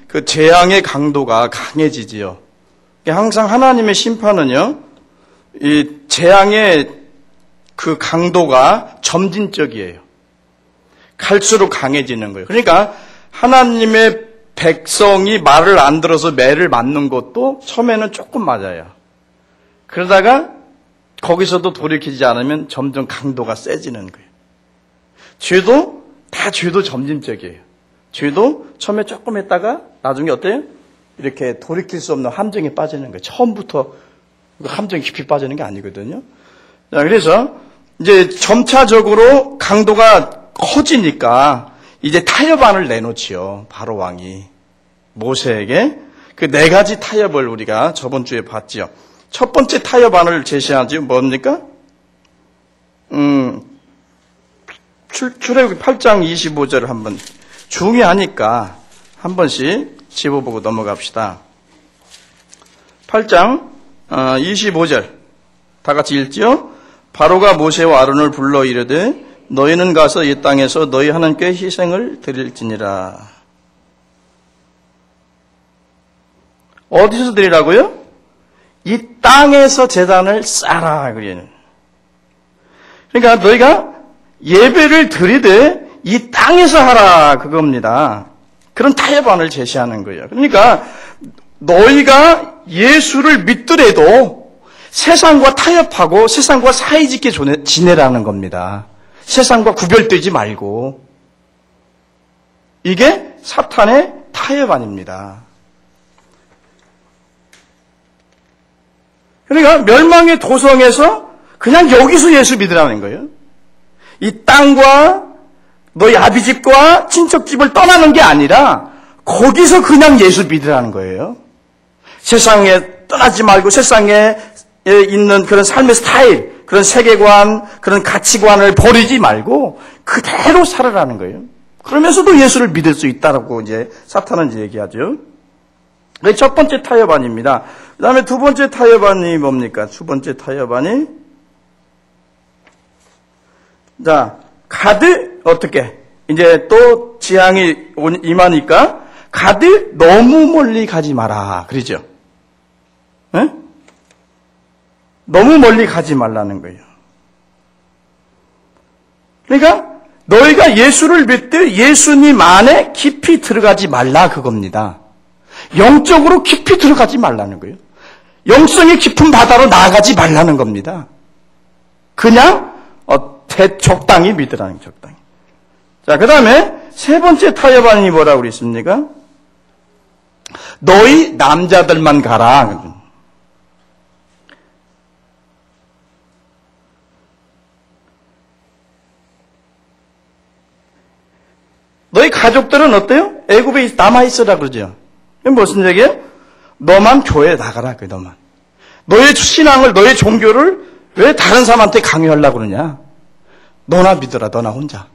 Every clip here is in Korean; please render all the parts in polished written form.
그 재앙의 강도가 강해지지요. 항상 하나님의 심판은요, 이 재앙의 그 강도가 점진적이에요. 갈수록 강해지는 거예요. 그러니까 하나님의 백성이 말을 안 들어서 매를 맞는 것도 처음에는 조금 맞아요. 그러다가 거기서도 돌이키지 않으면 점점 강도가 세지는 거예요. 죄도 점진적이에요. 죄도 처음에 조금 했다가 나중에 어때요? 이렇게 돌이킬 수 없는 함정에 빠지는 거예요. 처음부터 함정에 깊이 빠지는 게 아니거든요. 자, 그래서 이제 점차적으로 강도가 커지니까 이제 타협안을 내놓지요. 바로 왕이 모세에게 그 4가지 타협을 우리가 저번 주에 봤지요. 첫 번째 타협안을 제시하지 뭡니까? 출애굽기 8장 25절을 한번 중요하니까 한 번씩 집어보고 넘어갑시다. 8장 25절 다 같이 읽지요. 바로가 모세와 아론을 불러 이르되 너희는 가서 이 땅에서 너희 하나님께 희생을 드릴지니라. 어디서 드리라고요? 이 땅에서 제단을 쌓아라. 그러니까 너희가 예배를 드리되 이 땅에서 하라 그겁니다. 그런 타협안을 제시하는 거예요. 그러니까 너희가 예수를 믿더라도 세상과 타협하고 세상과 사이좋게 지내라는 겁니다. 세상과 구별되지 말고. 이게 사탄의 타협안입니다. 그러니까 멸망의 도성에서 그냥 여기서 예수 믿으라는 거예요. 이 땅과 너희 아비집과 친척집을 떠나는 게 아니라 거기서 그냥 예수 믿으라는 거예요. 세상에 떠나지 말고 세상에 있는 그런 삶의 스타일, 그런 세계관, 그런 가치관을 버리지 말고 그대로 살아라는 거예요. 그러면서도 예수를 믿을 수 있다라고 이제 사탄은 이제 얘기하죠. 그게 첫 번째 타협안입니다. 그 다음에 두 번째 타협안이 뭡니까? 두 번째 타협안이 자, 가드 어떻게? 이제 또 재앙이 임하니까 가드 너무 멀리 가지 마라. 그러죠? 네? 너무 멀리 가지 말라는 거예요. 그러니까 너희가 예수를 믿되 예수님 안에 깊이 들어가지 말라 그겁니다. 영적으로 깊이 들어가지 말라는 거예요. 영성의 깊은 바다로 나아가지 말라는 겁니다. 그냥 적당히 믿으라는 적당히. 자, 그 다음에 세 번째 타협안이 뭐라고 그랬습니까? 너희 남자들만 가라. 너희 가족들은 어때요? 애굽에 남아있으라 그러죠. 그게 무슨 얘기예요? 너만 교회에 나가라. 너만. 너의 신앙을, 너의 종교를 왜 다른 사람한테 강요하려고 그러냐? 너나 믿어라. 너나 혼자.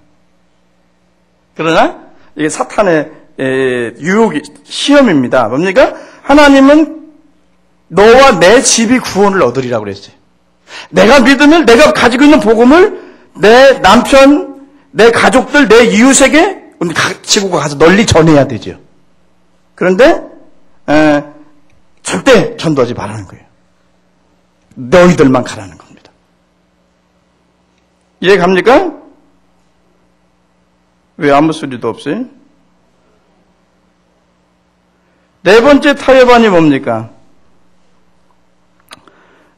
그러나 이게 사탄의 유혹이 시험입니다. 뭡니까? 하나님은 너와 내 집이 구원을 얻으리라고 그랬어요. 내가 믿으면 내가 가지고 있는 복음을 내 남편, 내 가족들, 내 이웃에게 지구가 가서 널리 전해야 되죠. 그런데 절대 전도하지 말라는 거예요. 너희들만 가라는 겁니다. 이해 갑니까? 왜 아무 소리도 없어요? 네 번째 타협안이 뭡니까?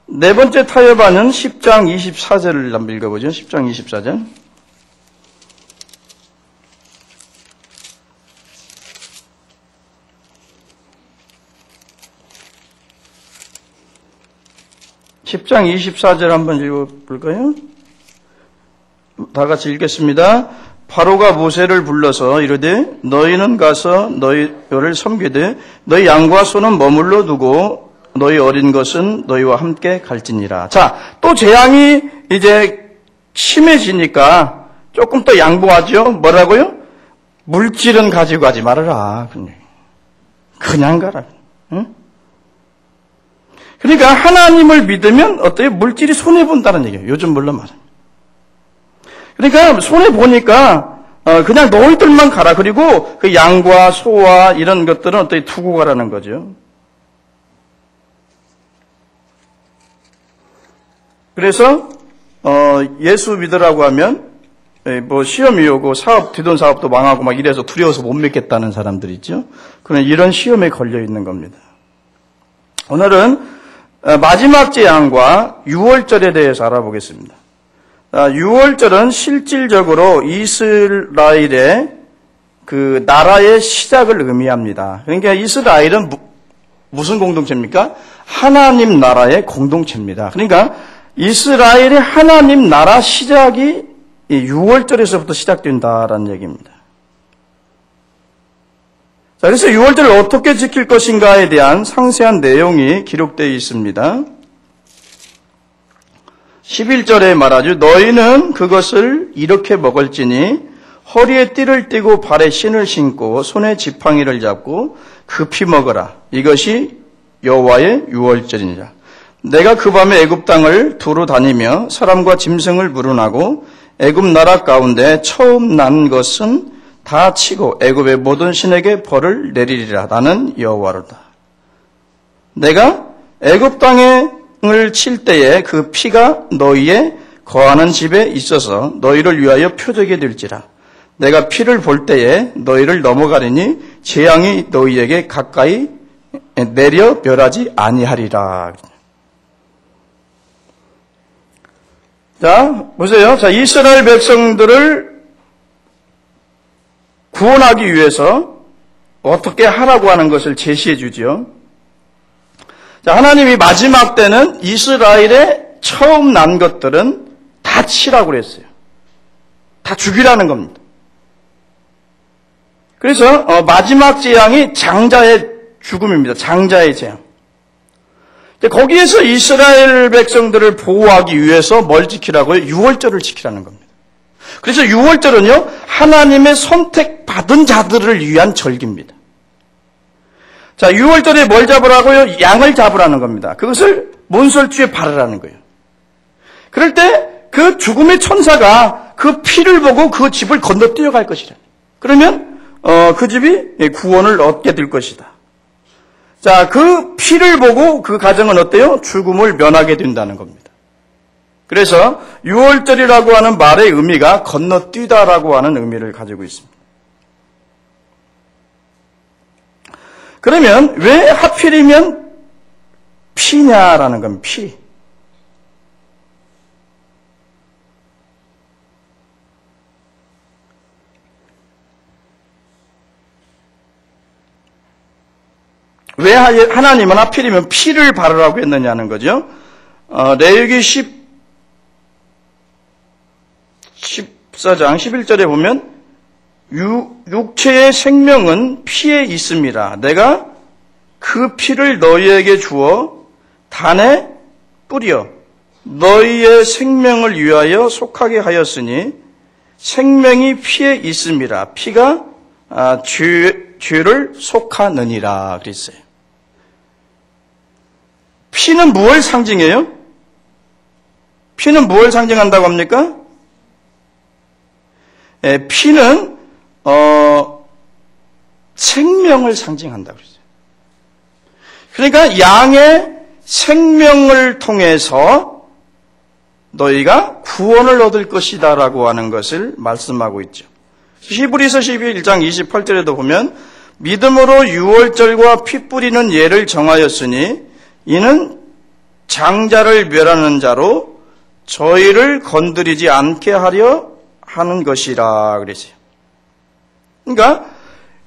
네 번째 타협안은 10장 24절을 한번 읽어보죠. 10장 24절. (10장 24절) 한번 읽어볼까요? 다 같이 읽겠습니다. 바로가 모세를 불러서 이르되 너희는 가서 너희를 섬기되 너희 양과 소는 머물러 두고 너희 어린 것은 너희와 함께 갈지니라. 자, 또 재앙이 이제 심해지니까 조금 더 양보하죠. 뭐라고요? 물질은 가지고 가지 말아라. 그냥 가라. 응? 그러니까 하나님을 믿으면 어때요? 물질이 손해본다는 얘기예요. 요즘 물론 말은. 그러니까 손해보니까 그냥 너희들만 가라. 그리고 그 양과 소와 이런 것들은 어떻게 두고 가라는 거죠. 그래서 예수 믿으라고 하면 뭐 시험이 오고 뒷돈 사업도 망하고 막 이래서 두려워서 못 믿겠다는 사람들 있죠. 그런 이런 시험에 걸려 있는 겁니다. 오늘은 마지막 재앙과 유월절에 대해서 알아보겠습니다. 유월절은 실질적으로 이스라엘의 그 나라의 시작을 의미합니다. 그러니까 이스라엘은 무슨 공동체입니까? 하나님 나라의 공동체입니다. 그러니까 이스라엘의 하나님 나라 시작이 유월절에서부터 시작된다라는 얘기입니다. 자, 그래서 유월절을 어떻게 지킬 것인가에 대한 상세한 내용이 기록되어 있습니다. 11절에 말하죠. 너희는 그것을 이렇게 먹을지니 허리에 띠를 띠고 발에 신을 신고 손에 지팡이를 잡고 급히 먹어라. 이것이 여호와의 유월절이니라. 내가 그 밤에 애굽 땅을 두루 다니며 사람과 짐승을 물어나고 애굽 나라 가운데 처음 난 것은 다 치고 애굽의 모든 신에게 벌을 내리리라. 나는 여호와로다. 내가 애굽 땅을 칠 때에 그 피가 너희의 거하는 집에 있어서 너희를 위하여 표적이 될지라. 내가 피를 볼 때에 너희를 넘어가리니 재앙이 너희에게 가까이 내려 멸하지 아니하리라. 자, 보세요. 자, 이스라엘 백성들을 구원하기 위해서 어떻게 하라고 하는 것을 제시해 주죠. 자, 하나님이 마지막 때는 이스라엘의 처음 난 것들은 다 치라고 그랬어요. 다 죽이라는 겁니다. 그래서 마지막 재앙이 장자의 죽음입니다. 장자의 재앙. 거기에서 이스라엘 백성들을 보호하기 위해서 뭘 지키라고요? 유월절을 지키라는 겁니다. 그래서 유월절은요, 하나님의 선택받은 자들을 위한 절기입니다. 자, 유월절에 뭘 잡으라고요? 양을 잡으라는 겁니다. 그것을 몬설주에 바르라는 거예요. 그럴 때 그 죽음의 천사가 그 피를 보고 그 집을 건너뛰어 갈 것이라. 그러면 그 집이 구원을 얻게 될 것이다. 자, 그 피를 보고 그 가정은 어때요? 죽음을 면하게 된다는 겁니다. 그래서 유월절이라고 하는 말의 의미가 건너뛰다라고 하는 의미를 가지고 있습니다. 그러면 왜 하필이면 피냐라는 건 피. 왜 하나님은 하필이면 피를 바르라고 했느냐는 거죠. 레위기 14장 11절에 보면 육체의 생명은 피에 있음이라. 내가 그 피를 너희에게 주어 단에 뿌려 너희의 생명을 위하여 속하게 하였으니 생명이 피에 있음이라. 피가 죄를 속하느니라 그랬어요. 피는 무엇을 상징해요? 피는 무엇을 상징한다고 합니까? 피는 생명을 상징한다고 그랬어요. 그러니까 양의 생명을 통해서 너희가 구원을 얻을 것이다라고 하는 것을 말씀하고 있죠. 히브리서 11장 28절에도 보면 믿음으로 유월절과 피 뿌리는 예를 정하였으니 이는 장자를 멸하는 자로 저희를 건드리지 않게 하려 하는 것이라 그랬어요. 그러니까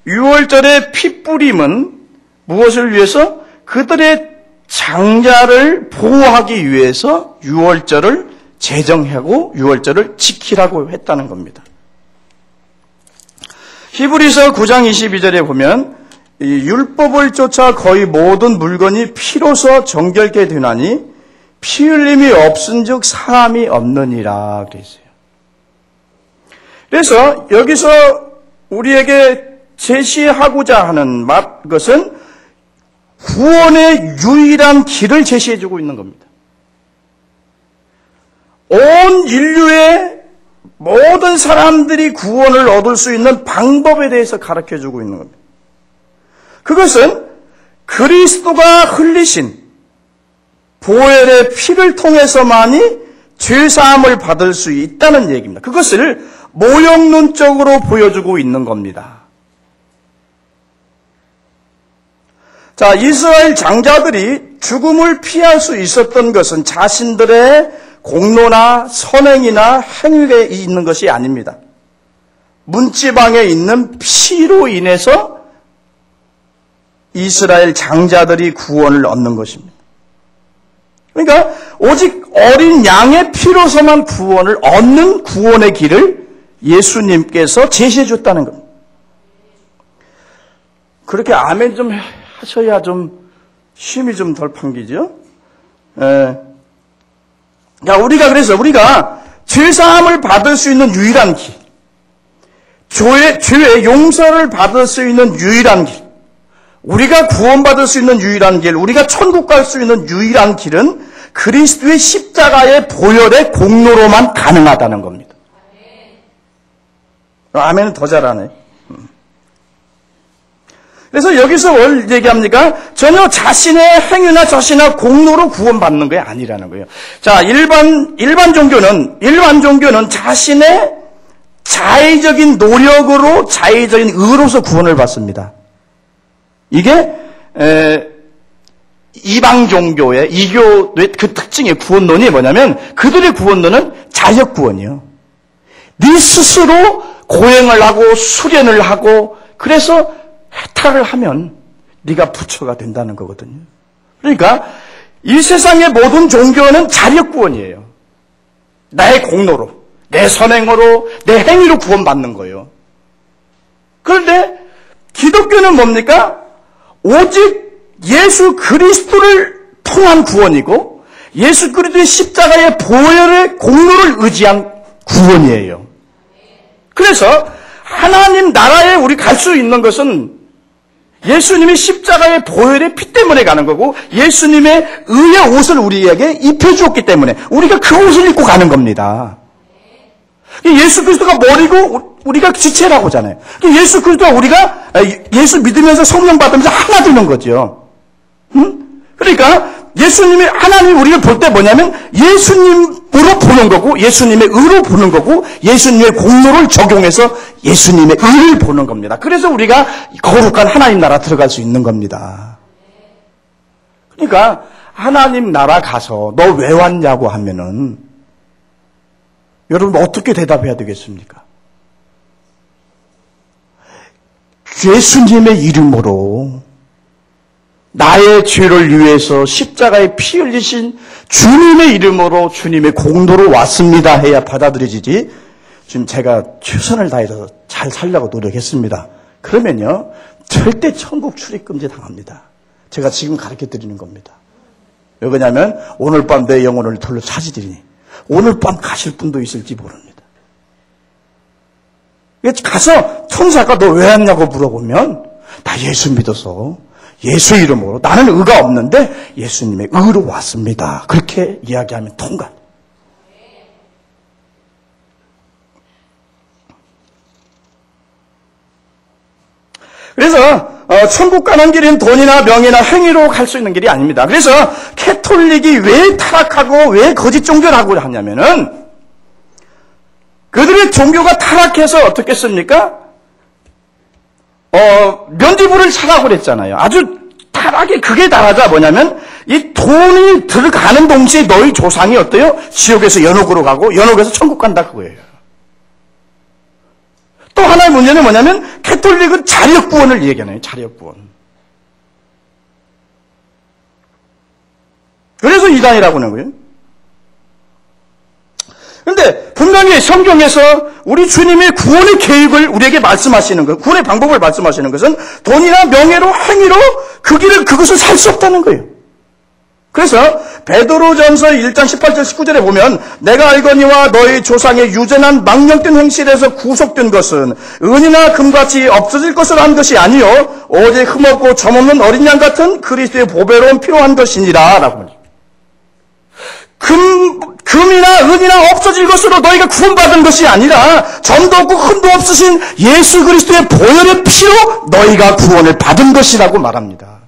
유월절의 피 뿌림은 무엇을 위해서? 그들의 장자를 보호하기 위해서 유월절을 제정하고 유월절을 지키라고 했다는 겁니다. 히브리서 9장 22절에 보면 이 율법을 쫓아 거의 모든 물건이 피로서 정결케 되나니 피 흘림이 없은즉 사함이 없느니라 그랬어요. 그래서 여기서 우리에게 제시하고자 하는 것은 구원의 유일한 길을 제시해주고 있는 겁니다. 온 인류의 모든 사람들이 구원을 얻을 수 있는 방법에 대해서 가르쳐주고 있는 겁니다. 그것은 그리스도가 흘리신 보혈의 피를 통해서만이 죄사함을 받을 수 있다는 얘기입니다. 그것을 모형론적으로 보여주고 있는 겁니다. 자, 이스라엘 장자들이 죽음을 피할 수 있었던 것은 자신들의 공로나 선행이나 행위에 있는 것이 아닙니다. 문지방에 있는 피로 인해서 이스라엘 장자들이 구원을 얻는 것입니다. 그러니까 오직 어린 양의 피로서만 구원을 얻는 구원의 길을 예수님께서 제시해 줬다는 겁니다. 그렇게 아멘 좀 하셔야 좀 힘이 좀 덜 판기죠. 우리가 죄사함을 받을 수 있는 유일한 길, 죄의 용서를 받을 수 있는 유일한 길, 우리가 구원받을 수 있는 유일한 길, 우리가 천국 갈 수 있는 유일한 길은 그리스도의 십자가의 보혈의 공로로만 가능하다는 겁니다. 아멘은 더 잘하네. 그래서 여기서 뭘 얘기합니까? 전혀 자신의 행위나 자신의 공로로 구원받는 게 아니라는 거예요. 자, 일반 종교는 자신의 자의적인 노력으로, 자의적인 의로서 구원을 받습니다. 이게 이방 종교의 이교의 그 특징의 구원론이 뭐냐면 그들의 구원론은 자력 구원이요. 네 스스로 고행을 하고 수련을 하고 그래서 해탈을 하면 네가 부처가 된다는 거거든요. 그러니까 이 세상의 모든 종교는 자력 구원이에요. 나의 공로로, 내 선행으로, 내 행위로 구원받는 거예요. 그런데 기독교는 뭡니까? 오직 예수 그리스도를 통한 구원이고 예수 그리스도의 십자가의 보혈의 공로를 의지한 구원이에요. 그래서 하나님 나라에 우리 갈 수 있는 것은 예수님이 십자가의 보혈의 피 때문에 가는 거고 예수님의 의의 옷을 우리에게 입혀주었기 때문에 우리가 그 옷을 입고 가는 겁니다. 예수 그리스도가 머리고 우리가 지체라고 하잖아요. 예수 그리스도가 우리가 예수 믿으면서 성령 받으면서 하나 되는 거죠. 그러니까 하나님이 우리를 볼 때 뭐냐면 예수님으로 보는 거고 예수님의 의로 보는 거고 예수님의 공로를 적용해서 예수님의 의를 보는 겁니다. 그래서 우리가 거룩한 하나님 나라 들어갈 수 있는 겁니다. 그러니까 하나님 나라 가서 너 왜 왔냐고 하면은 여러분 어떻게 대답해야 되겠습니까? 예수님의 이름으로 나의 죄를 위해서 십자가에 피 흘리신 주님의 이름으로 주님의 공로로 왔습니다 해야 받아들여지지. 지금 제가 최선을 다해서 잘 살려고 노력했습니다. 그러면요 절대 천국 출입금지 당합니다. 제가 지금 가르쳐드리는 겁니다. 왜 그러냐면 오늘 밤 내 영혼을 돌로 찾으리니 오늘 밤 가실 분도 있을지 모릅니다. 가서 천사가 너 왜 왔냐고 물어보면 나 예수 믿어서 예수 이름으로 나는 의가 없는데 예수님의 의로 왔습니다. 그렇게 이야기하면 통과. 그래서 천국 가는 길은 돈이나 명예나 행위로 갈 수 있는 길이 아닙니다. 그래서 캐톨릭이 왜 타락하고 왜 거짓 종교라고 하냐면은 그들의 종교가 타락해서 어떻게 했습니까? 면죄부를 차라고 그랬잖아요. 아주 타락이 극에 달하자 뭐냐면 이 돈이 들어가는 동시에 너희 조상이 어때요? 지옥에서 연옥으로 가고 연옥에서 천국 간다 그거예요. 또 하나의 문제는 뭐냐면 캐톨릭은 자력구원을 얘기하네요. 자력구원. 그래서 이단이라고 하는 거예요. 그런데 분명히 성경에서 우리 주님의 구원의 계획을 우리에게 말씀하시는 것, 구원의 방법을 말씀하시는 것은 돈이나 명예로 행위로 그것을 살 수 없다는 거예요. 그래서 베드로전서 1장 18절 19절에 보면 내가 알거니와 너희 조상의 유전한 망령된 행실에서 구속된 것은 은이나 금같이 없어질 것을 한 것이 아니요 오직 흠없고 점없는 어린 양 같은 그리스도의 보배로운 피로 한 것이니라 라고 합니다. 금이나 은이나 없어질 것으로 너희가 구원받은 것이 아니라 점도 없고 흠도 없으신 예수 그리스도의 보혈의 피로 너희가 구원을 받은 것이라고 말합니다.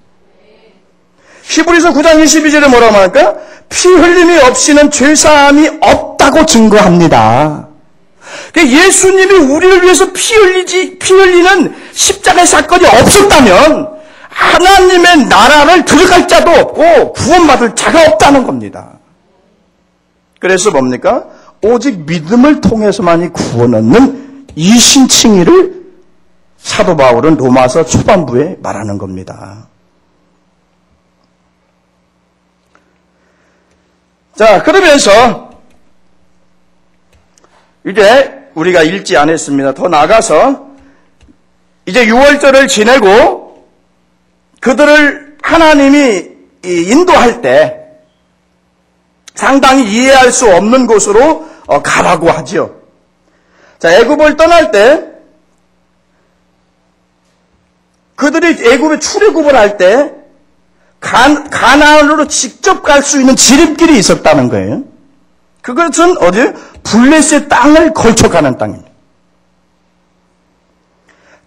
히브리서 9장 22절에 뭐라고 말할까? 피 흘림이 없이는 죄사함이 없다고 증거합니다. 예수님이 우리를 위해서 피 흘리는 십자가의 사건이 없었다면 하나님의 나라를 들어갈 자도 없고 구원받을 자가 없다는 겁니다. 그래서 뭡니까? 오직 믿음을 통해서만이 구원 얻는 이 신칭의를 사도 바울은 로마서 초반부에 말하는 겁니다. 자, 그러면서 이제 우리가 읽지 않았습니다. 더 나아가서 이제 6월절을 지내고 그들을 하나님이 인도할 때 상당히 이해할 수 없는 곳으로 가라고 하죠. 자, 애굽을 떠날 때 그들이 애굽에 출애굽을 할 때 가나안으로 직접 갈 수 있는 지름길이 있었다는 거예요. 그것은 어디? 블레셋 땅을 걸쳐가는 땅입니다.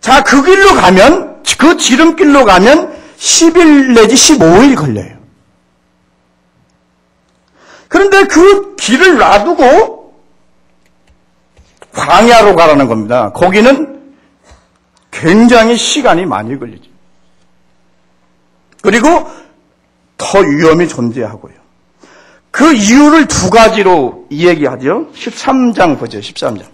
자, 그 길로 가면, 그 지름길로 가면 10일 내지 15일 걸려요. 그런데 그 길을 놔두고 광야로 가라는 겁니다. 거기는 굉장히 시간이 많이 걸리죠. 그리고 더 위험이 존재하고요. 그 이유를 두 가지로 이야기하죠. 13장 보죠. 13장.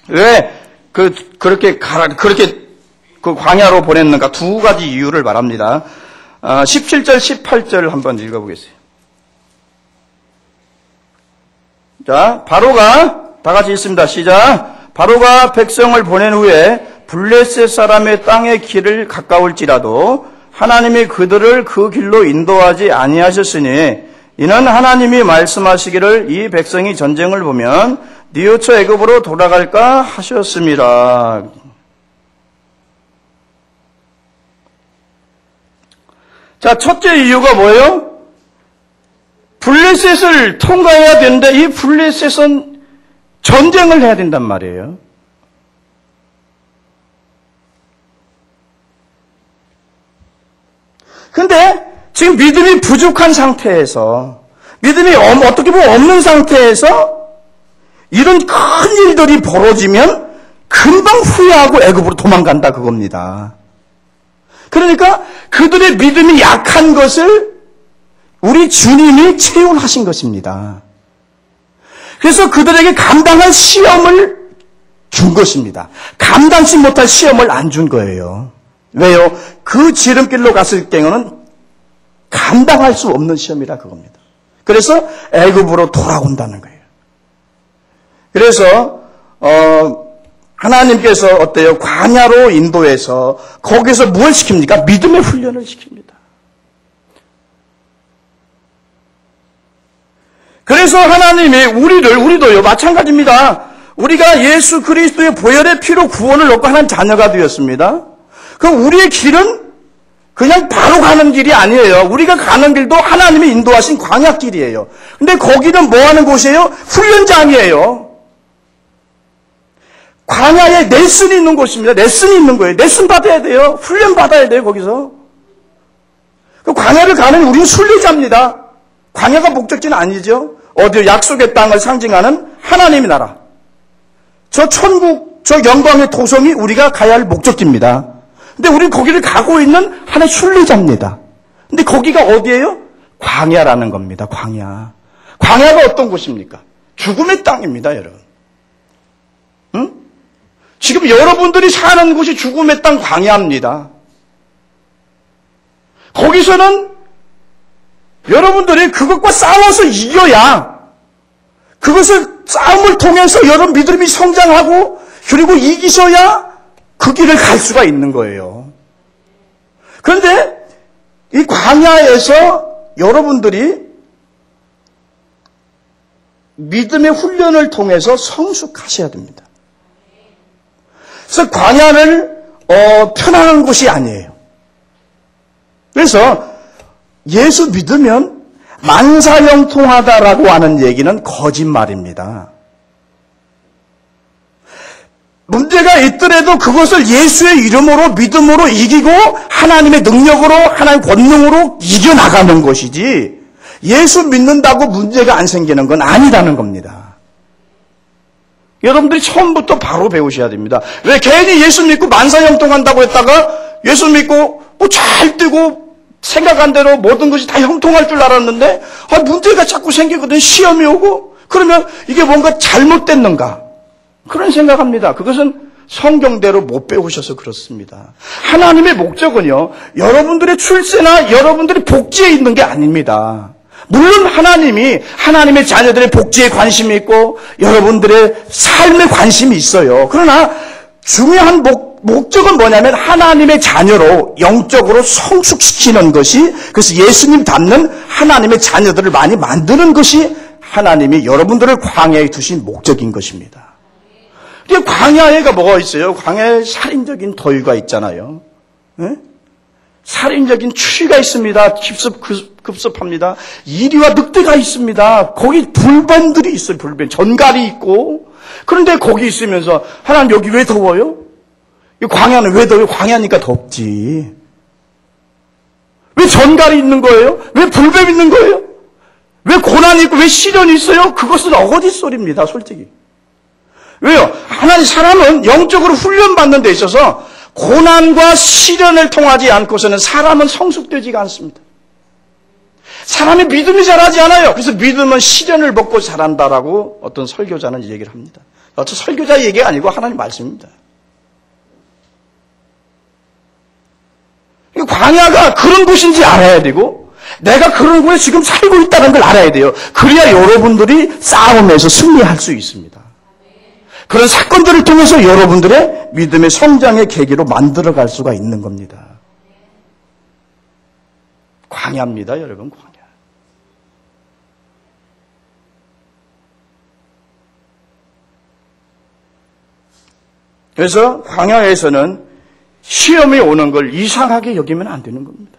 왜 그렇게 그 광야로 보냈는가? 두 가지 이유를 말합니다. 17절, 18절 한번 읽어보겠어요. 자, 바로가 다 같이 읽습니다. 시작. 바로가 백성을 보낸 후에 블레셋 사람의 땅의 길을 가까울지라도 하나님이 그들을 그 길로 인도하지 아니하셨으니 이는 하나님이 말씀하시기를 이 백성이 전쟁을 보면 뉘우쳐 애굽으로 돌아갈까 하셨습니다. 자, 첫째 이유가 뭐예요? 블레셋을 통과해야 되는데 이 블레셋은 전쟁을 해야 된단 말이에요. 근데 지금 믿음이 부족한 상태에서, 믿음이 어떻게 보면 없는 상태에서 이런 큰 일들이 벌어지면 금방 후회하고 애굽으로 도망간다 그겁니다. 그러니까 그들의 믿음이 약한 것을 우리 주님이 체험하신 것입니다. 그래서 그들에게 감당할 시험을 준 것입니다. 감당치 못할 시험을 안 준 거예요. 왜요? 그 지름길로 갔을 경우는 감당할 수 없는 시험이라 그겁니다. 그래서 애굽으로 돌아온다는 거예요. 그래서 하나님께서 어때요? 광야로 인도해서 거기서 뭘 시킵니까? 믿음의 훈련을 시킵니다. 그래서 하나님이 우리도요, 마찬가지입니다. 우리가 예수 그리스도의 보혈의 피로 구원을 얻고 하나님 자녀가 되었습니다. 그럼 우리의 길은 그냥 바로 가는 길이 아니에요. 우리가 가는 길도 하나님이 인도하신 광야길이에요. 근데 거기는 뭐 하는 곳이에요? 훈련장이에요. 광야에 레슨이 있는 곳입니다. 레슨이 있는 거예요. 레슨 받아야 돼요. 훈련 받아야 돼요, 거기서. 그 광야를 가는 우리는 순례자입니다. 광야가 목적지는 아니죠. 어디 약속의 땅을 상징하는 하나님의 나라. 저 천국, 저 영광의 도성이 우리가 가야 할 목적지입니다. 근데 우리는 거기를 가고 있는 하나의 순례자입니다. 근데 거기가 어디예요? 광야라는 겁니다. 광야. 광야가 어떤 곳입니까? 죽음의 땅입니다, 여러분. 응? 지금 여러분들이 사는 곳이 죽음의 땅 광야입니다. 거기서는 여러분들이 그것과 싸워서 이겨야 그것을 싸움을 통해서 여러분 믿음이 성장하고 그리고 이기셔야 그 길을 갈 수가 있는 거예요. 그런데 이 광야에서 여러분들이 믿음의 훈련을 통해서 성숙하셔야 됩니다. 그래서 광야는 편안한 곳이 아니에요. 그래서 예수 믿으면 만사형통하다라고 하는 얘기는 거짓말입니다. 문제가 있더라도 그것을 예수의 이름으로 믿음으로 이기고 하나님의 능력으로 하나님의 권능으로 이겨나가는 것이지 예수 믿는다고 문제가 안 생기는 건 아니라는 겁니다. 여러분들이 처음부터 바로 배우셔야 됩니다. 왜 괜히 예수 믿고 만사형통한다고 했다가 예수 믿고 뭐 잘 되고 생각한 대로 모든 것이 다 형통할 줄 알았는데 문제가 자꾸 생기거든. 시험이 오고 그러면 이게 뭔가 잘못됐는가 그런 생각합니다. 그것은 성경대로 못 배우셔서 그렇습니다. 하나님의 목적은요, 여러분들의 출세나 여러분들의 복지에 있는 게 아닙니다. 물론 하나님이 하나님의 자녀들의 복지에 관심이 있고 여러분들의 삶에 관심이 있어요. 그러나 중요한 목적은 뭐냐면 하나님의 자녀로 영적으로 성숙시키는 것이, 그래서 예수님 닮는 하나님의 자녀들을 많이 만드는 것이 하나님이 여러분들을 광야에 두신 목적인 것입니다. 광야에가 뭐가 있어요? 광야에 살인적인 더위가 있잖아요. 네? 살인적인 추위가 있습니다. 급습합니다. 이리와 늑대가 있습니다. 거기 불뱀들이 있어요. 불뱀. 전갈이 있고. 그런데 거기 있으면서 하나님 여기 왜 더워요? 이 광야는 왜 더워요? 광야니까 덥지. 왜 전갈이 있는 거예요? 왜 불뱀이 있는 거예요? 왜 고난이 있고 왜 시련이 있어요? 그것은 어거지 소리입니다. 솔직히. 왜요? 하나님 사람은 영적으로 훈련받는 데 있어서 고난과 시련을 통하지 않고서는 사람은 성숙되지가 않습니다. 사람이 믿음이 자라지 않아요. 그래서 믿음은 시련을 먹고 자란다라고 어떤 설교자는 얘기를 합니다. 어떤 설교자 얘기가 아니고 하나님 말씀입니다. 광야가 그런 곳인지 알아야 되고 내가 그런 곳에 지금 살고 있다는 걸 알아야 돼요. 그래야 여러분들이 싸움에서 승리할 수 있습니다. 그런 사건들을 통해서 여러분들의 믿음의 성장의 계기로 만들어갈 수가 있는 겁니다. 광야입니다, 여러분, 광야. 그래서 광야에서는 시험이 오는 걸 이상하게 여기면 안 되는 겁니다.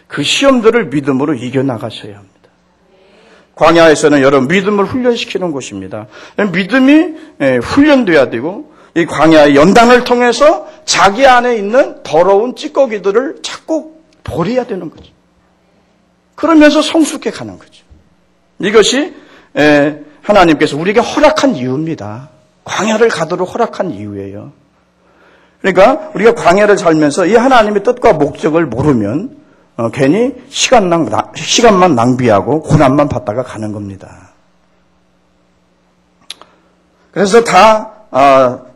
그 시험들을 믿음으로 이겨나가셔야 합니다. 광야에서는 여러분 믿음을 훈련시키는 곳입니다. 믿음이 훈련돼야 되고 이 광야의 연단을 통해서 자기 안에 있는 더러운 찌꺼기들을 자꾸 버려야 되는 거죠. 그러면서 성숙해 가는 거죠. 이것이 하나님께서 우리에게 허락한 이유입니다. 광야를 가도록 허락한 이유예요. 그러니까 우리가 광야를 살면서 이 하나님의 뜻과 목적을 모르면 괜히 시간만 낭비하고 고난만 받다가 가는 겁니다. 그래서 다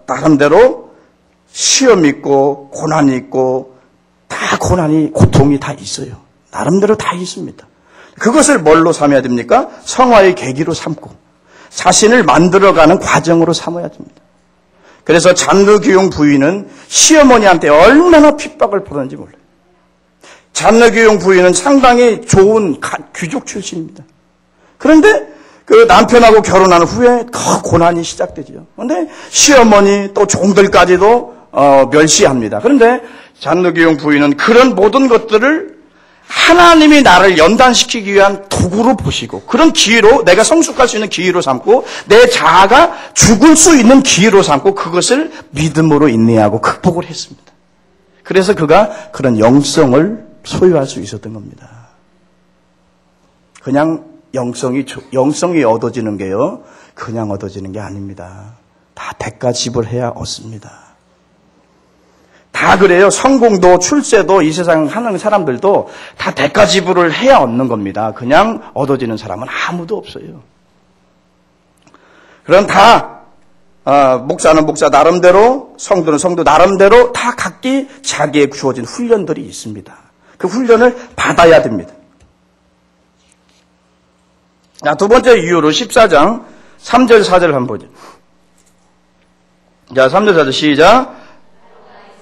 나름대로 시험이 있고 고난이 있고 다 고통이 다 있어요. 나름대로 다 있습니다. 그것을 뭘로 삼아야 됩니까? 성화의 계기로 삼고 자신을 만들어가는 과정으로 삼아야 됩니다. 그래서 잔느귀용 부인은 시어머니한테 얼마나 핍박을 받았는지 몰라요. 잔느귀용 부인은 상당히 좋은 귀족 출신입니다. 그런데 그 남편하고 결혼한 후에 더 고난이 시작되죠. 그런데 시어머니 또 종들까지도 멸시합니다. 그런데 잔느귀용 부인은 그런 모든 것들을 하나님이 나를 연단시키기 위한 도구로 보시고 그런 기회로 내가 성숙할 수 있는 기회로 삼고 내 자아가 죽을 수 있는 기회로 삼고 그것을 믿음으로 인내하고 극복을 했습니다. 그래서 그가 그런 영성을 소유할 수 있었던 겁니다. 그냥 영성이 얻어지는 게요, 그냥 얻어지는 게 아닙니다. 다 대가 지불해야 얻습니다. 다 그래요. 성공도 출세도 이 세상 하는 사람들도 다 대가 지불을 해야 얻는 겁니다. 그냥 얻어지는 사람은 아무도 없어요. 그럼 다 목사는 목사 나름대로, 성도는 성도 나름대로 다 각기 자기에 주어진 훈련들이 있습니다. 그 훈련을 받아야 됩니다. 자, 두 번째 이유로 14장 3절 4절 한번 보죠. 자, 3절 4절 시작.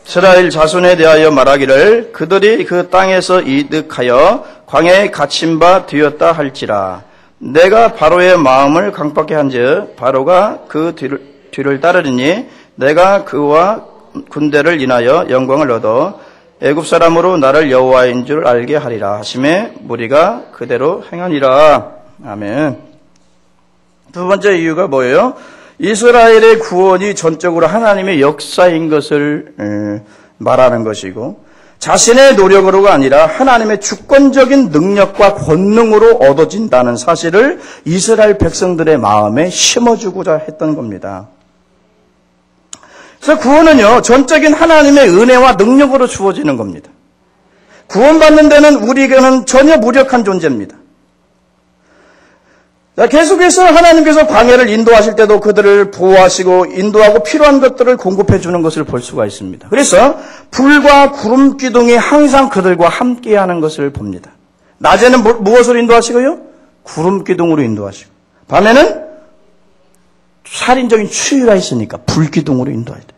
이스라엘 자손에 대하여 말하기를 그들이 그 땅에서 이득하여 광야에 갇힌 바 되었다 할지라. 내가 바로의 마음을 강팍케 한즉 바로가 그 뒤를 따르리니 내가 그와 군대를 인하여 영광을 얻어 애굽 사람으로 나를 여호와인 줄 알게 하리라 하심에 무리가 그대로 행하니라. 아멘. 두 번째 이유가 뭐예요? 이스라엘의 구원이 전적으로 하나님의 역사인 것을 말하는 것이고, 자신의 노력으로가 아니라 하나님의 주권적인 능력과 권능으로 얻어진다는 사실을 이스라엘 백성들의 마음에 심어주고자 했던 겁니다. 그래서 구원은요, 전적인 하나님의 은혜와 능력으로 주어지는 겁니다. 구원받는 데는 우리에게는 전혀 무력한 존재입니다. 계속해서 하나님께서 광야를 인도하실 때도 그들을 보호하시고 인도하고 필요한 것들을 공급해 주는 것을 볼 수가 있습니다. 그래서 불과 구름 기둥이 항상 그들과 함께하는 것을 봅니다. 낮에는 무엇으로 인도하시고요? 구름 기둥으로 인도하시고, 밤에는 살인적인 추위가 있으니까 불 기둥으로 인도해야 돼요.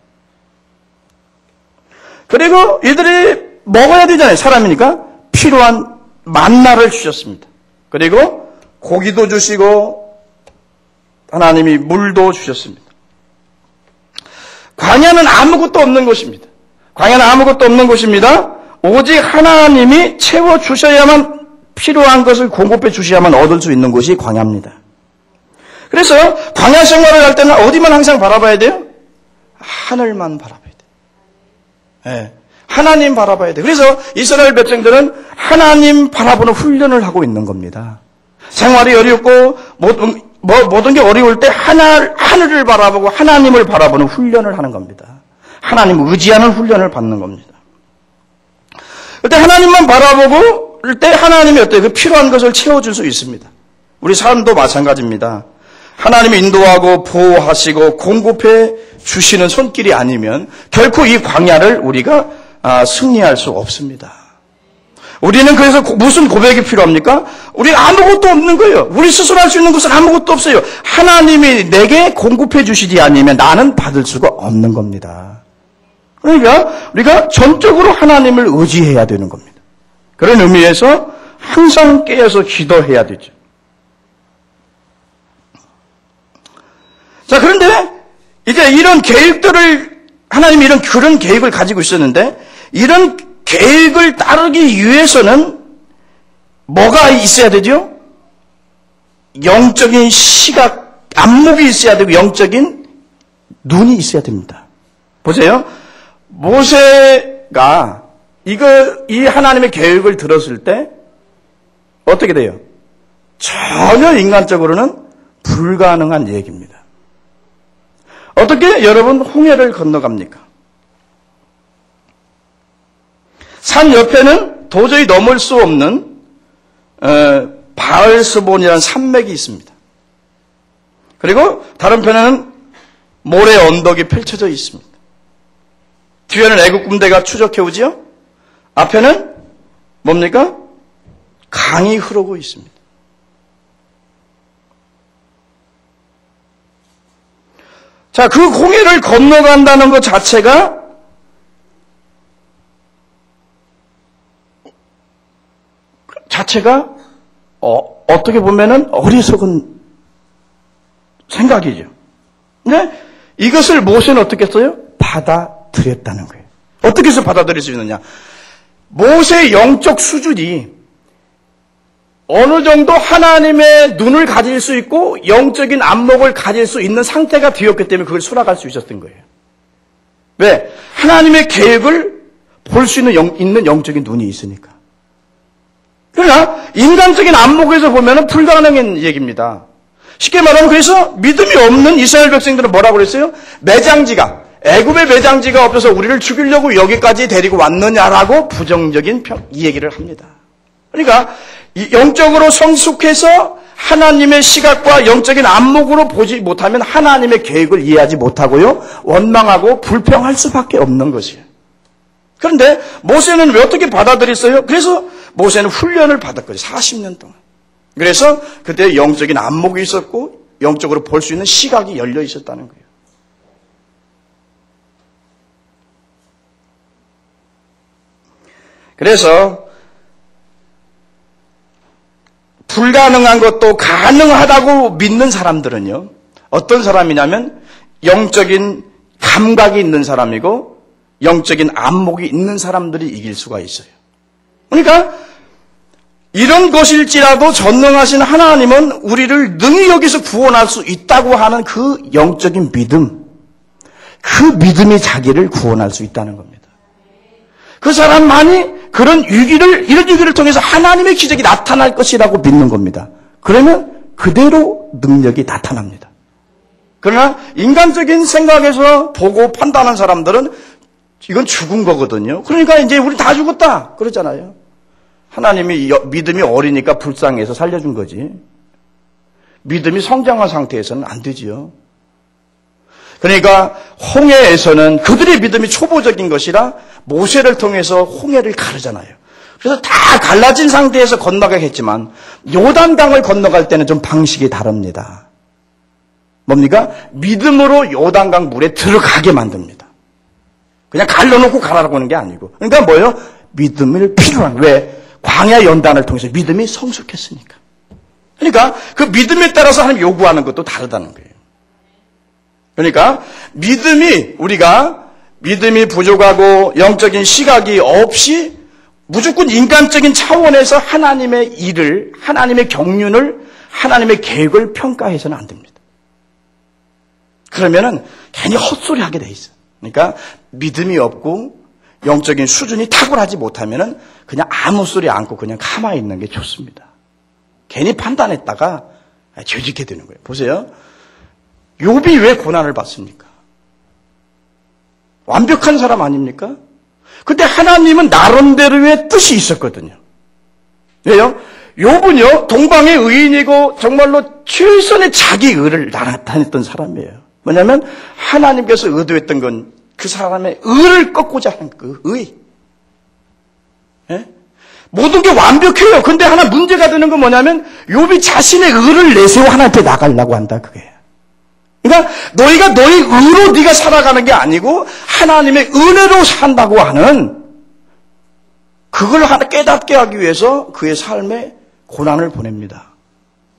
그리고 이들이 먹어야 되잖아요. 사람이니까 필요한 만나를 주셨습니다. 그리고 고기도 주시고 하나님이 물도 주셨습니다. 광야는 아무것도 없는 곳입니다. 광야는 아무것도 없는 곳입니다. 오직 하나님이 채워주셔야만, 필요한 것을 공급해 주셔야만 얻을 수 있는 곳이 광야입니다. 그래서 광야 생활을 할 때는 어디만 항상 바라봐야 돼요? 하늘만 바라봐야 돼요. 네. 하나님 바라봐야 돼요. 그래서 이스라엘 백성들은 하나님 바라보는 훈련을 하고 있는 겁니다. 생활이 어렵고 모든 게 어려울 때 하늘을 바라보고 하나님을 바라보는 훈련을 하는 겁니다. 하나님을 의지하는 훈련을 받는 겁니다. 그때 하나님만 바라보고 할 때 하나님이 어때요? 그 필요한 것을 채워줄 수 있습니다. 우리 삶도 마찬가지입니다. 하나님이 인도하고 보호하시고 공급해 주시는 손길이 아니면 결코 이 광야를 우리가 승리할 수 없습니다. 우리는 그래서 무슨 고백이 필요합니까? 우리 아무것도 없는 거예요. 우리 스스로 할 수 있는 것은 아무것도 없어요. 하나님이 내게 공급해 주시지 않으면 나는 받을 수가 없는 겁니다. 그러니까 우리가 전적으로 하나님을 의지해야 되는 겁니다. 그런 의미에서 항상 깨어서 기도해야 되죠. 자, 그런데 이제 이런 계획들을, 하나님이 그런 계획을 가지고 있었는데, 이런 계획을 따르기 위해서는 뭐가 있어야 되죠? 영적인 시각, 안목이 있어야 되고 영적인 눈이 있어야 됩니다. 보세요. 모세가 이 하나님의 계획을 들었을 때 어떻게 돼요? 전혀 인간적으로는 불가능한 얘기입니다. 어떻게 여러분 홍해를 건너갑니까? 산 옆에는 도저히 넘을 수 없는 바알스본이라는 산맥이 있습니다. 그리고 다른 편에는 모래 언덕이 펼쳐져 있습니다. 뒤에는 애국 군대가 추적해오지요. 앞에는 뭡니까? 강이 흐르고 있습니다. 자, 그 홍해를 건너간다는 것 자체가 어떻게 보면은 어리석은 생각이죠. 근데 이것을 모세는 어떻게 했어요? 받아들였다는 거예요. 어떻게 해서 받아들일 수 있느냐? 모세의 영적 수준이 어느 정도 하나님의 눈을 가질 수 있고 영적인 안목을 가질 수 있는 상태가 되었기 때문에 그걸 수락할 수 있었던 거예요. 왜? 하나님의 계획을 볼 수 있는 영적인 눈이 있으니까. 그러나 인간적인 안목에서 보면 불가능한 얘기입니다. 쉽게 말하면 그래서 믿음이 없는 이스라엘 백성들은 뭐라고 그랬어요? 매장지가, 애굽의 매장지가 없어서 우리를 죽이려고 여기까지 데리고 왔느냐라고 부정적인 이 얘기를 합니다. 그러니까 영적으로 성숙해서 하나님의 시각과 영적인 안목으로 보지 못하면 하나님의 계획을 이해하지 못하고요, 원망하고 불평할 수밖에 없는 것이에요. 그런데 모세는 왜 어떻게 받아들였어요? 그래서 모세는 훈련을 받았거든요. 40년 동안. 그래서 그때 영적인 안목이 있었고 영적으로 볼 수 있는 시각이 열려 있었다는 거예요. 그래서 불가능한 것도 가능하다고 믿는 사람들은요, 어떤 사람이냐면 영적인 감각이 있는 사람이고 영적인 안목이 있는 사람들이 이길 수가 있어요. 그러니까 이런 것일지라도 전능하신 하나님은 우리를 능히 여기서 구원할 수 있다고 하는 그 영적인 믿음, 그 믿음이 자기를 구원할 수 있다는 겁니다. 그 사람만이 이런 위기를 통해서 하나님의 기적이 나타날 것이라고 믿는 겁니다. 그러면 그대로 능력이 나타납니다. 그러나 인간적인 생각에서 보고 판단한 사람들은 이건 죽은 거거든요. 그러니까 이제 우리 다 죽었다 그러잖아요. 하나님이 믿음이 어리니까 불쌍해서 살려준 거지. 믿음이 성장한 상태에서는 안 되지요. 그러니까 홍해에서는 그들의 믿음이 초보적인 것이라 모세를 통해서 홍해를 가르잖아요. 그래서 다 갈라진 상태에서 건너가게 했지만 요단강을 건너갈 때는 좀 방식이 다릅니다. 뭡니까? 믿음으로 요단강 물에 들어가게 만듭니다. 그냥 갈라놓고 가라고 하는 게 아니고. 그러니까 뭐예요? 믿음을 필요한. 왜? 광야 연단을 통해서 믿음이 성숙했으니까. 그러니까 그 믿음에 따라서 하나님 요구하는 것도 다르다는 거예요. 그러니까 우리가 믿음이 부족하고 영적인 시각이 없이 무조건 인간적인 차원에서 하나님의 일을, 하나님의 경륜을, 하나님의 계획을 평가해서는 안 됩니다. 그러면은 괜히 헛소리 하게 돼 있어요. 그러니까 믿음이 없고 영적인 수준이 탁월하지 못하면은 그냥 아무 소리 않고 그냥 가만히 있는 게 좋습니다. 괜히 판단했다가 죄짓게 되는 거예요. 보세요. 욥이 왜 고난을 받습니까? 완벽한 사람 아닙니까? 근데 하나님은 나름대로의 뜻이 있었거든요. 왜요? 욥은요, 동방의 의인이고 정말로 최선의 자기 의를 나타냈던 사람이에요. 뭐냐면 하나님께서 의도했던 건 그 사람의 의를 꺾고자 하는 그 의. 예? 모든 게 완벽해요. 근데 하나 문제가 되는 건 뭐냐면 욥이 자신의 의를 내세워 하나님께 나가려고 한다 그게. 그러니까 너희가 너희 의로 네가 살아가는 게 아니고 하나님의 은혜로 산다고 하는 그걸 하나 깨닫게 하기 위해서 그의 삶에 고난을 보냅니다.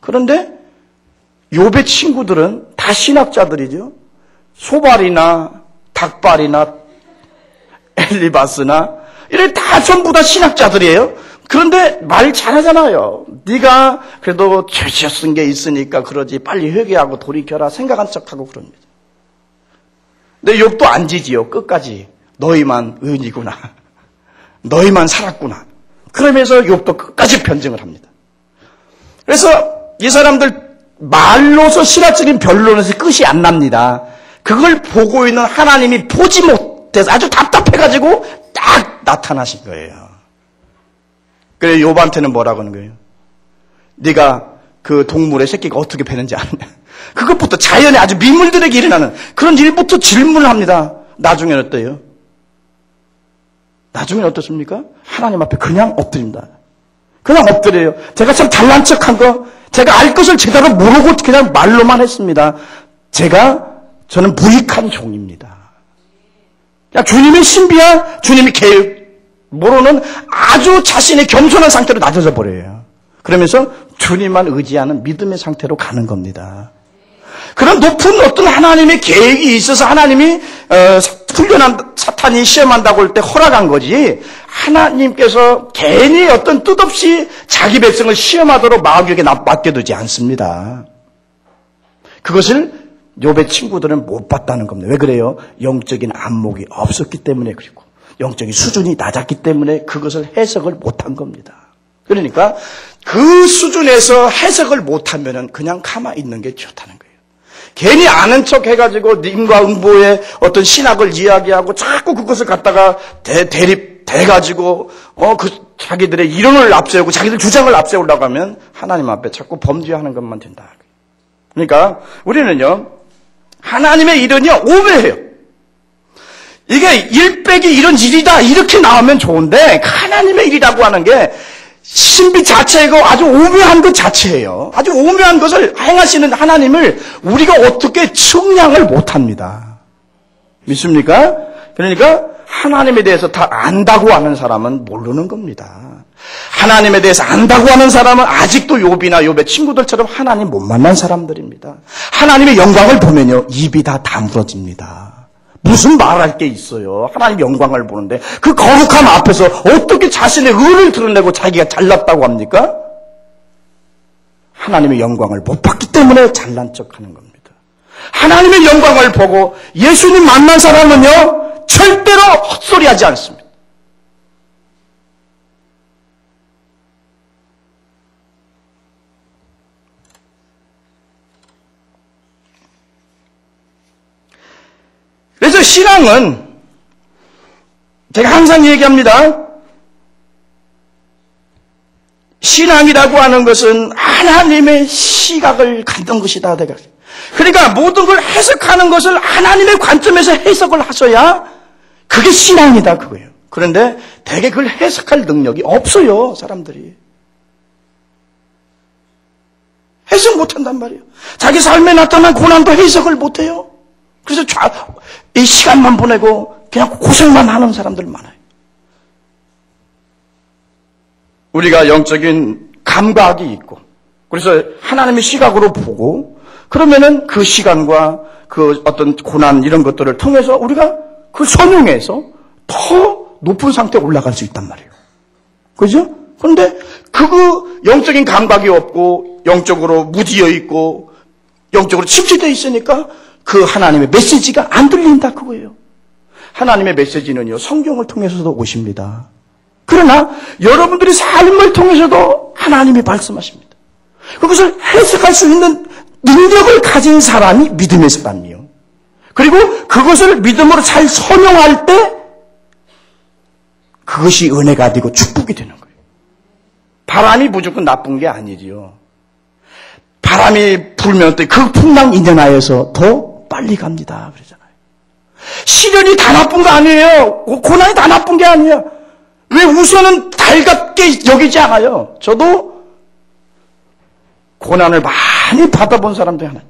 그런데 욥의 친구들은 다 신학자들이죠. 소발이나 닭발이나 엘리바스나 이런 다 전부 다 신학자들이에요. 그런데 말 잘하잖아요. 네가 그래도 죄지어 쓴 게 있으니까 그러지 빨리 회개하고 돌이켜라 생각한 척하고 그럽니다. 근데 욥도 안 지지요. 끝까지 너희만 의인이구나. 너희만 살았구나. 그러면서 욥도 끝까지 변증을 합니다. 그래서 이 사람들 말로서 신학적인 변론에서 끝이 안 납니다. 그걸 보고 있는 하나님이 보지 못해서 아주 답답해가지고 딱 나타나신 거예요. 그래 욥한테는 뭐라고 하는 거예요? 네가 그 동물의 새끼가 어떻게 배는지 아느냐? 그것부터 자연에 아주 미물들에게 일어나는 그런 일부터 질문을 합니다. 나중에는 어때요? 나중에는 어떻습니까? 하나님 앞에 그냥 엎드립니다. 그냥 엎드려요. 제가 참 잘난 척한 거, 제가 알 것을 제대로 모르고 그냥 말로만 했습니다. 저는 무익한 종입니다. 그냥 주님의 신비한 주님의 계획 모르는 아주 자신의 겸손한 상태로 낮아져 버려요. 그러면서 주님만 의지하는 믿음의 상태로 가는 겁니다. 그런 높은 어떤 하나님의 계획이 있어서 하나님이 훈련한 사탄이 시험한다고 할 때 허락한 거지 하나님께서 괜히 어떤 뜻없이 자기 백성을 시험하도록 마귀에게 맡겨두지 않습니다. 그것을 욥의 친구들은 못 봤다는 겁니다. 왜 그래요? 영적인 안목이 없었기 때문에 그리고 영적인 수준이 낮았기 때문에 그것을 해석을 못한 겁니다. 그러니까 그 수준에서 해석을 못하면 그냥 가만히 있는 게 좋다는 거예요. 괜히 아는 척 해가지고 인과응보의 어떤 신학을 이야기하고 자꾸 그것을 갖다가 대립돼가지고 자기들의 이론을 앞세우고 자기들 주장을 앞세우려고 하면 하나님 앞에 자꾸 범죄하는 것만 된다. 그러니까 우리는요 하나님의 일은요 오묘해요. 이게 1 빼기 1은 1이다 이렇게 나오면 좋은데 하나님의 일이라고 하는 게 신비 자체이고 아주 오묘한 것 자체예요. 아주 오묘한 것을 행하시는 하나님을 우리가 어떻게 측량을 못합니다. 믿습니까? 그러니까 하나님에 대해서 다 안다고 하는 사람은 모르는 겁니다. 하나님에 대해서 안다고 하는 사람은 아직도 욥이나 욥의 친구들처럼 하나님 못 만난 사람들입니다. 하나님의 영광을 보면요 입이 다 다물어집니다. 무슨 말할 게 있어요. 하나님 영광을 보는데 그 거룩함 앞에서 어떻게 자신의 의를 드러내고 자기가 잘났다고 합니까? 하나님의 영광을 못 봤기 때문에 잘난 척하는 겁니다. 하나님의 영광을 보고 예수님 만난 사람은요, 절대로 헛소리하지 않습니다. 그래서 신앙은 제가 항상 얘기합니다. 신앙이라고 하는 것은 하나님의 시각을 갖는 것이다. 그러니까 모든 걸 해석하는 것을 하나님의 관점에서 해석을 하셔야 그게 신앙이다 그거예요. 그런데 대개 그걸 해석할 능력이 없어요. 사람들이. 해석 못한단 말이에요. 자기 삶에 나타난 고난도 해석을 못해요. 그래서 이 시간만 보내고 그냥 고생만 하는 사람들 많아요. 우리가 영적인 감각이 있고 그래서 하나님의 시각으로 보고 그러면은 그 시간과 그 어떤 고난 이런 것들을 통해서 우리가 그 선용해서 더 높은 상태에 올라갈 수 있단 말이에요. 그죠? 그런데 그 영적인 감각이 없고 영적으로 무디어 있고 영적으로 침체되어 있으니까 그 하나님의 메시지가 안 들린다 그거예요. 하나님의 메시지는요, 성경을 통해서도 오십니다. 그러나 여러분들의 삶을 통해서도 하나님이 말씀하십니다. 그것을 해석할 수 있는 능력을 가진 사람이 믿음의 사람이요. 그리고 그것을 믿음으로 잘 선용할 때 그것이 은혜가 되고 축복이 되는 거예요. 바람이 무조건 나쁜 게 아니지요. 바람이 불면 또 그 풍랑 인연하여서 더 빨리 갑니다. 그러잖아요. 시련이 다 나쁜 거 아니에요. 고난이 다 나쁜 게 아니에요. 왜 우선은 달갑게 여기지 않아요? 저도 고난을 많이 받아본 사람 중에 하나.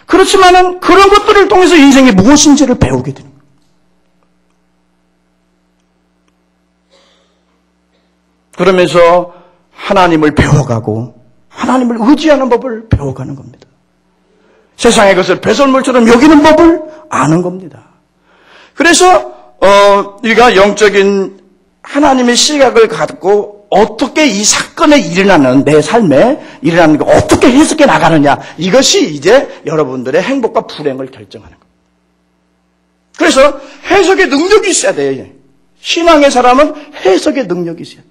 그렇지만은 그런 것들을 통해서 인생이 무엇인지를 배우게 되는 거예요. 그러면서 하나님을 배워가고 하나님을 의지하는 법을 배워가는 겁니다. 세상의 것을 배설물처럼 여기는 법을 아는 겁니다. 그래서 우리가 영적인 하나님의 시각을 갖고 어떻게 이 사건에 일어나는 내 삶에 일어나는 거 어떻게 해석해 나가느냐 이것이 이제 여러분들의 행복과 불행을 결정하는 겁니다. 그래서 해석의 능력이 있어야 돼요. 신앙의 사람은 해석의 능력이 있어야 돼요.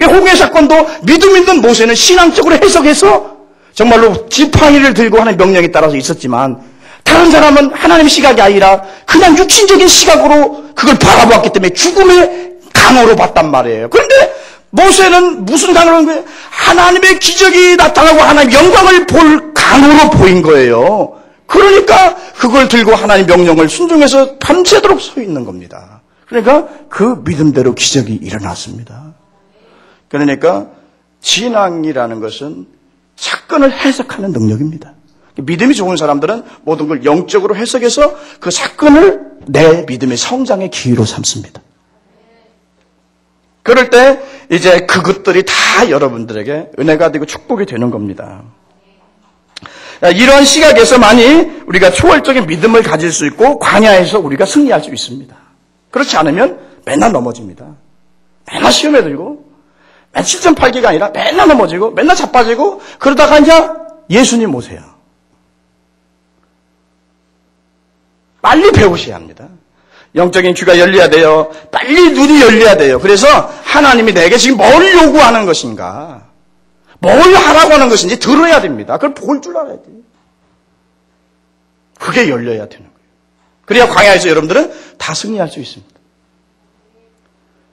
홍해 사건도 믿음 있는 모세는 신앙적으로 해석해서 정말로 지팡이를 들고 하는 명령에 따라서 있었지만 다른 사람은 하나님의 시각이 아니라 그냥 육신적인 시각으로 그걸 바라보았기 때문에 죽음의 강호로 봤단 말이에요. 그런데 모세는 무슨 강호로 본 거예요? 하나님의 기적이 나타나고 하나님의 영광을 볼 강호로 보인 거예요. 그러니까 그걸 들고 하나님의 명령을 순종해서 밤새도록 서 있는 겁니다. 그러니까 그 믿음대로 기적이 일어났습니다. 그러니까 신앙이라는 것은 사건을 해석하는 능력입니다. 믿음이 좋은 사람들은 모든 걸 영적으로 해석해서 그 사건을 내 믿음의 성장의 기회로 삼습니다. 그럴 때 이제 그것들이 다 여러분들에게 은혜가 되고 축복이 되는 겁니다. 이러한 시각에서만이 우리가 초월적인 믿음을 가질 수 있고 광야에서 우리가 승리할 수 있습니다. 그렇지 않으면 맨날 넘어집니다. 맨날 시험에 들고 맨 7.8개가 아니라 맨날 넘어지고 맨날 자빠지고 그러다가 이제 예수님 오세요. 빨리 배우셔야 합니다. 영적인 귀가 열려야 돼요. 빨리 눈이 열려야 돼요. 그래서 하나님이 내게 지금 뭘 요구하는 것인가, 뭘 하라고 하는 것인지 들어야 됩니다. 그걸 볼 줄 알아야 돼요. 그게 열려야 되는 거예요. 그래야 광야에서 여러분들은 다 승리할 수 있습니다.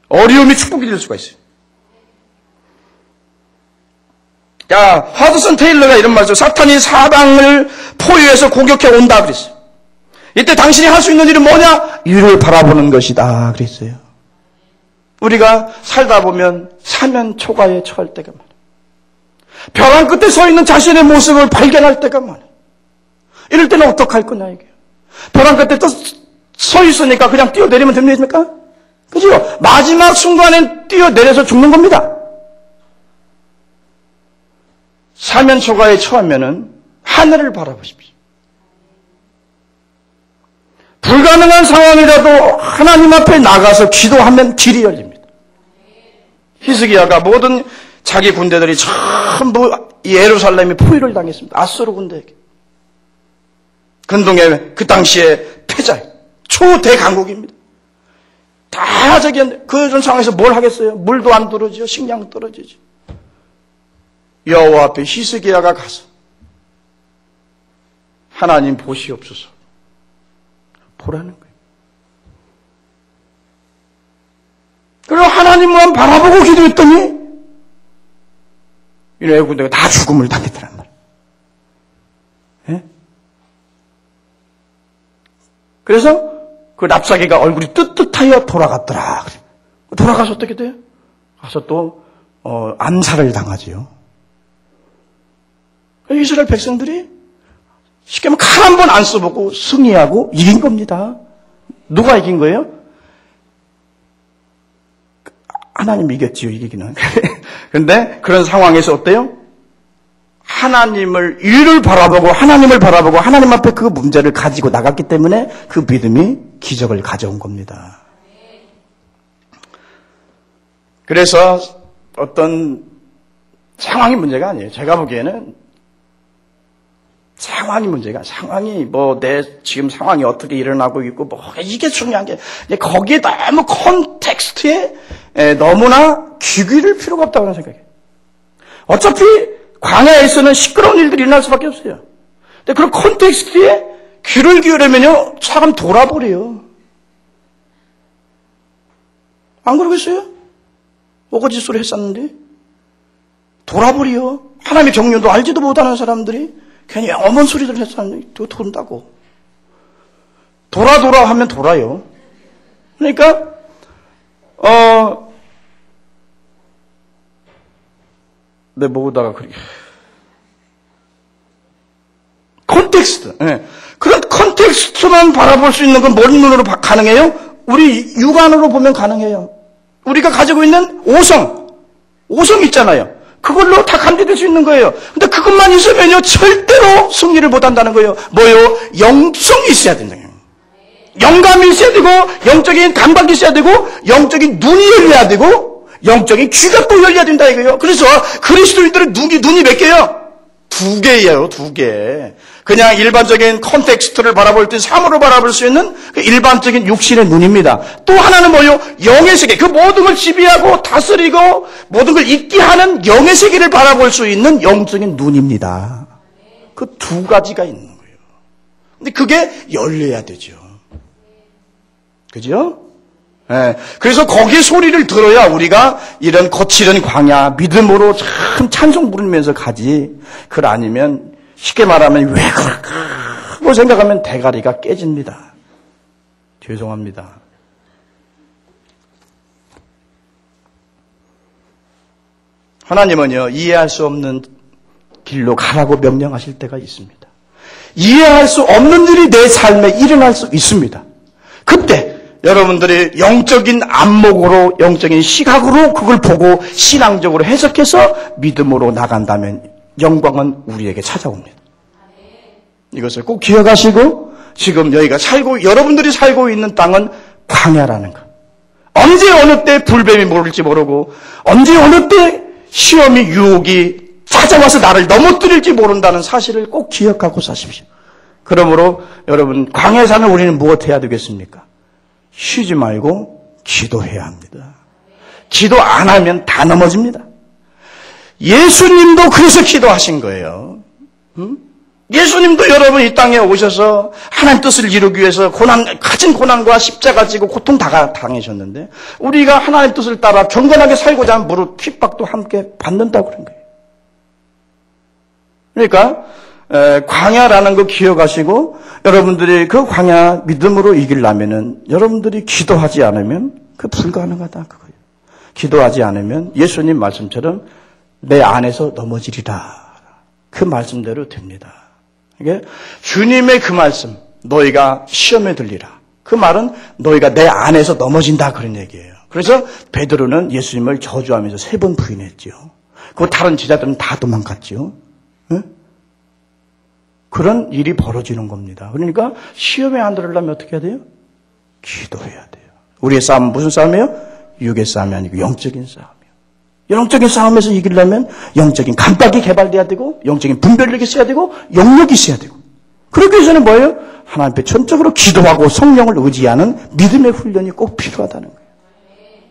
어려움이 축복이 될 수가 있어요. 자, 하드슨 테일러가 이런 말이죠. 사탄이 사방을 포위해서 공격해 온다 그랬어요. 이때 당신이 할 수 있는 일은 뭐냐? 위를 바라보는 것이다 그랬어요. 우리가 살다 보면 사면 초가에 처할 때가 많아요. 벼랑 끝에 서 있는 자신의 모습을 발견할 때가 많아요. 이럴 때는 어떡할 거냐 이게. 벼랑 끝에 또 서 있으니까 그냥 뛰어내리면 됩니까? 그죠? 마지막 순간엔 뛰어내려서 죽는 겁니다. 사면 초가에 처하면은 하늘을 바라보십시오. 불가능한 상황이라도 하나님 앞에 나가서 기도하면 길이 열립니다. 히스기야가 모든 자기 군대들이 전부 예루살렘이 포위를 당했습니다. 아수르 군대에게. 근동의 그 당시에 패자, 초대강국입니다. 다 그런 상황에서 뭘 하겠어요? 물도 안 떨어지죠. 식량 떨어지죠. 여호와 앞에 히스기야가 가서 하나님 보시옵소서 보라는 거예요. 그리고 하나님만 바라보고 기도했더니 이 애국군대가 다 죽음을 당했더란 말이에요. 예? 그래서 그 랍사게가 얼굴이 뜨뜻하여 돌아갔더라. 돌아가서 어떻게 돼요? 가서 또 암살을 당하지요. 이스라엘 백성들이 쉽게 말하면 칼 한 번 안 써보고 승리하고 이긴 겁니다. 누가 이긴 거예요? 하나님이 이겼지요, 이기기는. 그런데 그런 상황에서 어때요? 이를 바라보고 하나님 앞에 그 문제를 가지고 나갔기 때문에 그 믿음이 기적을 가져온 겁니다. 그래서 어떤 상황이 문제가 아니에요. 제가 보기에는 상황이 문제가, 상황이 내 지금 상황이 어떻게 일어나고 있고 이게 중요한 게, 거기에 너무 컨텍스트에 너무나 귀 기울일 필요가 없다고 생각해요. 어차피 광야에서는 시끄러운 일들이 일어날 수밖에 없어요. 근데 그런 컨텍스트에 귀를 기울이면요, 사람 돌아버려요. 안 그러겠어요? 오거지 소리 했었는데 돌아버려. 하나님의 경륜도 알지도 못하는 사람들이 괜히 어머니 소리를 했었는데 또 돈다고. 돌아 하면 돌아요. 그러니까 내 보다가 그렇게 컨텍스트, 그런 컨텍스트만 바라볼 수 있는 건 뭔 눈으로 가능해요? 우리 육안으로 보면 가능해요. 우리가 가지고 있는 오성 있잖아요. 그걸로 다 감지될 수 있는 거예요. 근데 그것만 있으면요, 절대로 승리를 못 한다는 거예요. 뭐요? 영성이 있어야 된다는 거예요. 영감이 있어야 되고, 영적인 감각이 있어야 되고, 영적인 눈이 열려야 되고, 영적인 귀가 또 열려야 된다 이거예요. 그래서 그리스도인들은 눈이 몇 개예요? 2개예요, 2개. 그냥 일반적인 컨텍스트를 바라볼 때 삶으로 바라볼 수 있는 그 일반적인 육신의 눈입니다. 또 하나는 뭐요? 영의 세계. 그 모든 걸 지배하고 다스리고 모든 걸 있게 하는 영의 세계를 바라볼 수 있는 영적인 눈입니다. 그 2가지가 있는 거예요. 근데 그게 열려야 되죠. 그죠? 네. 그래서 거기에 소리를 들어야 우리가 이런 거칠은 광야, 믿음으로 참 찬송 부르면서 가지. 그걸 아니면 쉽게 말하면 왜 그럴까 생각하면 대가리가 깨집니다. 죄송합니다. 하나님은요, 이해할 수 없는 길로 가라고 명령하실 때가 있습니다. 이해할 수 없는 일이 내 삶에 일어날 수 있습니다. 그때 여러분들이 영적인 안목으로, 영적인 시각으로 그걸 보고 신앙적으로 해석해서 믿음으로 나간다면 영광은 우리에게 찾아옵니다. 이것을 꼭 기억하시고, 지금 여러분들이 살고 있는 땅은 광야라는 것. 언제 어느 때 불뱀이 모를지 모르고, 언제 어느 때 시험이 유혹이 찾아와서 나를 넘어뜨릴지 모른다는 사실을 꼭 기억하고 사십시오. 그러므로 여러분, 광야에 사는 우리는 무엇해야 되겠습니까? 쉬지 말고 기도해야 합니다. 기도 안 하면 다 넘어집니다. 예수님도 그래서 기도하신 거예요. 예수님도 여러분 이 땅에 오셔서 하나님 뜻을 이루기 위해서 가진 고난과 십자가 지고 고통 다 당하셨는데, 우리가 하나님 뜻을 따라 경건하게 살고자 하면 무릇 핍박도 함께 받는다고 그런 거예요. 그러니까 광야라는 거 기억하시고, 여러분들이 그 광야 믿음으로 이기려면은 여러분들이 기도하지 않으면 그 불가능하다 그거예요. 기도하지 않으면 예수님 말씀처럼 내 안에서 넘어지리라, 그 말씀대로 됩니다. 이게 주님의 그 말씀, 너희가 시험에 들리라, 그 말은 너희가 내 안에서 넘어진다 그런 얘기예요. 그래서 베드로는 예수님을 저주하면서 3번 부인했죠. 그 다른 제자들은 다 도망갔죠. 응? 그런 일이 벌어지는 겁니다. 그러니까 시험에 안 들으려면 어떻게 해야 돼요? 기도해야 돼요. 우리의 싸움은 무슨 싸움이에요? 육의 싸움이 아니고 영적인 싸움이에요. 영적인 싸움에서 이기려면 영적인 감각이 개발돼야 되고 영적인 분별력이 있어야 되고 영역이 있어야 되고 그러기 위해서는 뭐예요? 하나님 앞에 전적으로 기도하고 성령을 의지하는 믿음의 훈련이 꼭 필요하다는 거예요.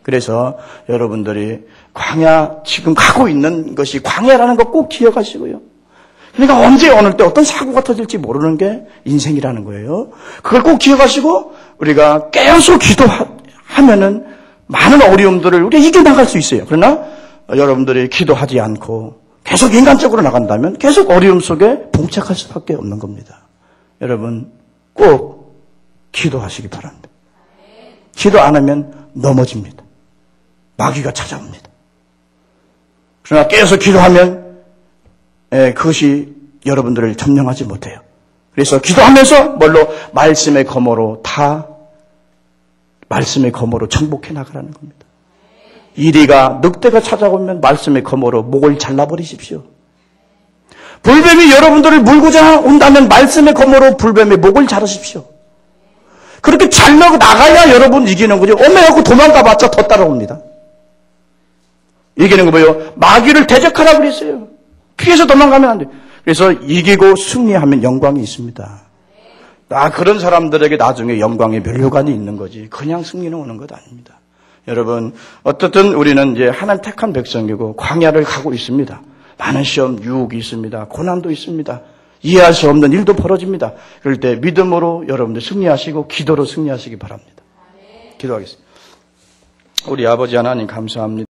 그래서 여러분들이 광야 지금 가고 있는 것이 광야라는 거 꼭 기억하시고요. 그러니까 언제 어느 때 어떤 사고가 터질지 모르는 게 인생이라는 거예요. 그걸 꼭 기억하시고 우리가 계속 기도하면은 많은 어려움들을 우리가 이겨나갈 수 있어요. 그러나 여러분들이 기도하지 않고 계속 인간적으로 나간다면 계속 어려움 속에 봉착할 수밖에 없는 겁니다. 여러분 꼭 기도하시기 바랍니다. 기도 안 하면 넘어집니다. 마귀가 찾아옵니다. 그러나 계속 기도하면 그것이 여러분들을 점령하지 못해요. 그래서 기도하면서 뭘로? 말씀의 검어로 말씀의 검어로 정복해 나가라는 겁니다. 이리가 늑대가 찾아오면 말씀의 검어로 목을 잘라버리십시오. 불뱀이 여러분들을 물고자 온다면 말씀의 검어로 불뱀의 목을 자르십시오. 그렇게 잘 나가야 여러분 이기는 거죠. 오메하고 도망가봤자 더 따라옵니다. 이기는 거 뭐예요? 마귀를 대적하라고 그랬어요. 피해서 도망가면 안 돼요. 그래서 이기고 승리하면 영광이 있습니다. 그런 사람들에게 나중에 영광의 면류관이 있는 거지 그냥 승리는 오는 것 아닙니다. 여러분 어떻든 우리는 이제 하나님 택한 백성이고 광야를 가고 있습니다. 많은 시험, 유혹이 있습니다. 고난도 있습니다. 이해할 수 없는 일도 벌어집니다. 그럴 때 믿음으로 여러분들 승리하시고 기도로 승리하시기 바랍니다. 기도하겠습니다. 우리 아버지 하나님 감사합니다.